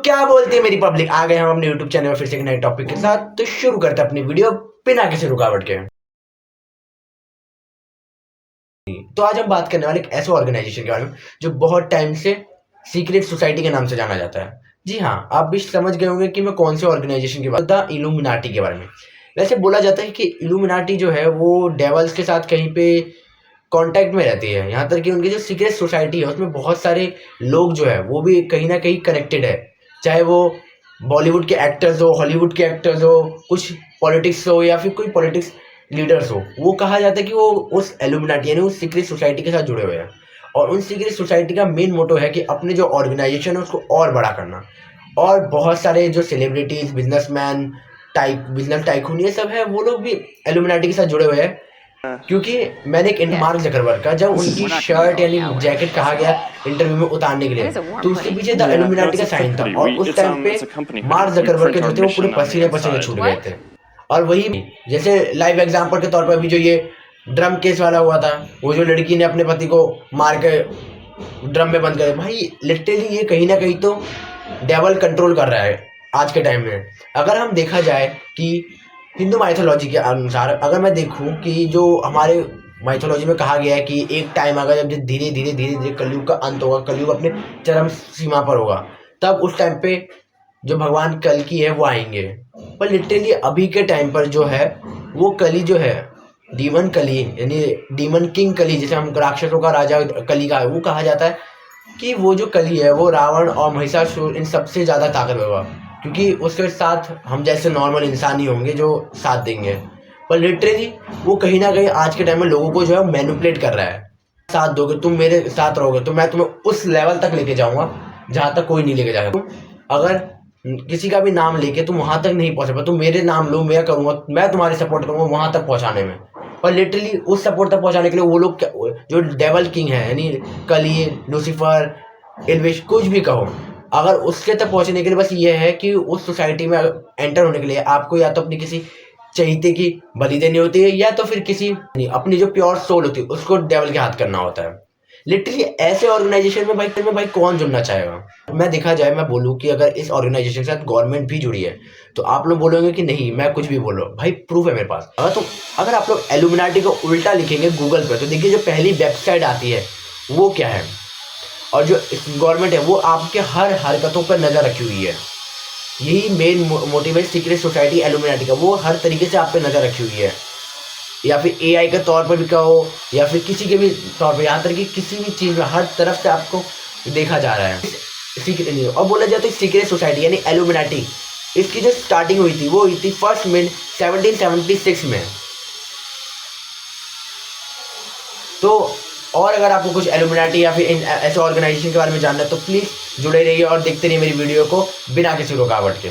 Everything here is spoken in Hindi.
क्या बोलती है मेरी पब्लिक, आ गए हम अपने यूट्यूब चैनल में फिर से एक नए टॉपिक के साथ। तो शुरू करते हैं अपनी वीडियो बिना किसी रुकावट के। तो आज हम बात करने वाले एक ऐसे ऑर्गेनाइजेशन के बारे में जो बहुत टाइम से सीक्रेट सोसाइटी के नाम से जाना जाता है। जी हाँ, आप भी समझ गए होंगे कि मैं कौन से ऑर्गेनाइजेशन की बात, द इल्यूमिनाटी के बारे में। वैसे बोला जाता है कि इल्यूमिनाटी जो है वो डेवल्स के साथ कहीं पे कांटेक्ट में रहती है। यहाँ तक कि उनकी जो सीक्रेट सोसाइटी है उसमें बहुत सारे लोग जो है वो भी कहीं ना कहीं कनेक्टेड है, चाहे वो बॉलीवुड के एक्टर्स हो, हॉलीवुड के एक्टर्स हो, कुछ पॉलिटिक्स हो या फिर कोई पॉलिटिक्स लीडर्स हो। वो कहा जाता है कि वो उस एल्यूमिनाटी यानी उस सीक्रेट सोसाइटी के साथ जुड़े हुए हैं। और उन सीक्रेट सोसाइटी का मेन मोटो है कि अपने जो ऑर्गेनाइजेशन है उसको और बड़ा करना। और बहुत सारे जो सेलिब्रिटीज, बिजनेसमैन, बिजनेस टाइकून, ये सब है, वो लोग भी एल्यूमिनाटी के साथ जुड़े हुए हैं। क्योंकि मैंने एक मार्क जकरबर्ग का, जब उनकी शर्ट यानी जैकेट कहा गया इंटरव्यू में उतारने के लिए, तो उसके पीछे द इल्यूमिनाटी का साइन था। और उस टाइम पे मार्क जकरबर्ग के जो थे वो पूरे पसीने पसीने छूट गए थे। और वही जैसे लाइव एग्जांपल के तौर पर अभी जो ये ड्रम केस वाला हुआ था, वो जो लड़की ने अपने पति को मार के ड्रम में बंद कर, भाई लिटरली ये कहीं ना कहीं तो डेवल कंट्रोल कर रहा है आज के टाइम में। अगर हम देखा जाए कि हिंदू माइथोलॉजी के अनुसार अगर मैं देखूं कि जो हमारे माइथोलॉजी में कहा गया है कि एक टाइम आएगा जब धीरे धीरे धीरे धीरे कलयुग का अंत होगा, कलयुग अपने चरम सीमा पर होगा, तब उस टाइम पे जो भगवान कल की है वो आएंगे। पर लिटरली अभी के टाइम पर जो है वो कली जो है, डीमन कली यानी डीमन किंग कली, जैसे हम राक्षसों का राजा कली का है, वो कहा जाता है कि वो जो कली है वो रावण और महिषासुर इन सबसे ज़्यादा ताकतवर होगा, क्योंकि उसके साथ हम जैसे नॉर्मल इंसान ही होंगे जो साथ देंगे। पर लिटरली वो कहीं ना कहीं आज के टाइम में लोगों को जो है मैनिपुलेट कर रहा है। साथ दोगे, तुम मेरे साथ रहोगे तो मैं तुम्हें उस लेवल तक लेके जाऊंगा जहाँ तक कोई नहीं लेके जाएगा। तुम अगर किसी का भी नाम लेके तुम वहां तक नहीं पहुंच पाए, तुम मेरे नाम लो, मैं करूंगा, मैं तुम्हारी सपोर्ट करूंगा वहां तक पहुंचाने में। पर लिटरली उस सपोर्ट तक पहुंचाने के लिए वो लोग जो डेवल किंग है यानी कली, लूसीफर, एल्विश, कुछ भी कहो, अगर उसके तक पहुंचने के लिए बस ये है कि उस सोसाइटी में एंटर होने के लिए आपको या तो अपनी किसी चहीते की बलि देनी होती है, या तो फिर किसी अपनी जो प्योर सोल होती है उसको डेवल के हाथ करना होता है। लिटरली ऐसे ऑर्गेनाइजेशन में भाई कौन जुड़ना चाहेगा। मैं देखा जाए, मैं बोलूँ कि अगर इस ऑर्गेनाइजेशन के साथ गवर्नमेंट भी जुड़ी है तो आप लोग बोलोगे कि नहीं मैं कुछ भी बोल रहा हूँ। भाई प्रूफ है मेरे पास। अगर आप लोग एल्यूमिनाटी को उल्टा लिखेंगे गूगल पर तो देखिए जो पहली वेबसाइट आती है वो क्या है। और जो गवर्नमेंट है वो आपके हर हरकतों पर नज़र रखी हुई है। यही मेन मोटिव है सीक्रेट सोसाइटी एल्यूमिनाटी का, वो हर तरीके से आप पे नज़र रखी हुई है। या फिर एआई के तौर पर भी कहो या फिर किसी के भी तौर पर, यहाँ तक कि किसी भी चीज़ में हर तरफ से आपको देखा जा रहा है। सीक्रेट और बोला जाता है सीक्रेट सोसाइटी यानी एल्यूमिनाटी, इसकी जो स्टार्टिंग हुई थी वो हुई थी 1 मई 1776 में। तो और अगर आपको कुछ एल्यूमिनाटी या फिर ऐसे ऑर्गेनाइजेशन के बारे में जानना है तो प्लीज़ जुड़े रहिए और देखते रहिए मेरी वीडियो को बिना किसी रुकावट के।